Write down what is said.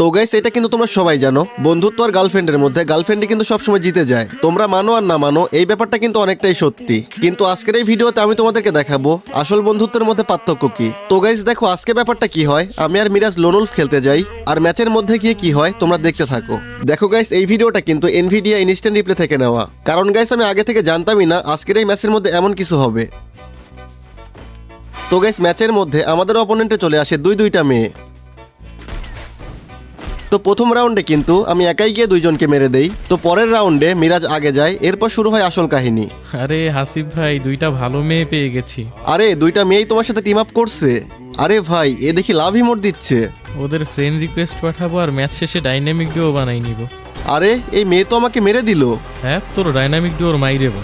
তো গাইস এটা কিন্তু তোমরা সবাই জানো, বন্ধুত্ব আর গার্লফ্রেন্ডের মধ্যে গার্লফ্রেন্ডই কিন্তু সবসময় জিতে যায়। তোমরা মানো আর না মানো এই ব্যাপারটা কিন্তু অনেকটাই সত্যি। কিন্তু আজকের এই ভিডিওতে আমি তোমাদেরকে দেখাবো আসল বন্ধুত্বের মধ্যে পার্থক্য কি। তো গাইস দেখো আজকে ব্যাপারটা কি হয়, আমি আর মিরাজ লোন উলফ খেলতে যাই, আর ম্যাচের মধ্যে গিয়ে কি হয় তোমরা দেখতে থাকো। দেখো গাইস এই ভিডিওটা কিন্তু এনভিডিয়া ইনস্ট্যান্ট রিপ্লে থেকে নেওয়া, কারণ গাইস আমি আগে থেকে জানতামই না আজকের এই ম্যাচের মধ্যে এমন কিছু হবে। তো গাইস ম্যাচের মধ্যে আমাদের অপোনেন্টে চলে আসে দুইটা মেয়ে। তো প্রথম রাউন্ডে কিন্তু আমি একাই গিয়ে দুইজনকে মেরে দেই। তো পরের রাউন্ডে মিরাজ আগে যায়, এরপর শুরু হয় আসল কাহিনী। আরে হাসিফ ভাই, দুইটা ভালো মেয়ে পেয়ে গেছি। আরে দুইটা মেয়েই তোমার সাথে টিম আপ করছে? আরে ভাই এ দেখি লাভ ইমোট দিচ্ছে। ওদের ফ্রেন্ড রিকোয়েস্ট পাঠাবো আর ম্যাচ শেষে ডাইনামিক ডুও বানাই নিব। আরে এই মেয়ে তো আমাকে মেরে দিল। হ্যাঁ, তোর ডাইনামিক ডুওর মাই দেবো।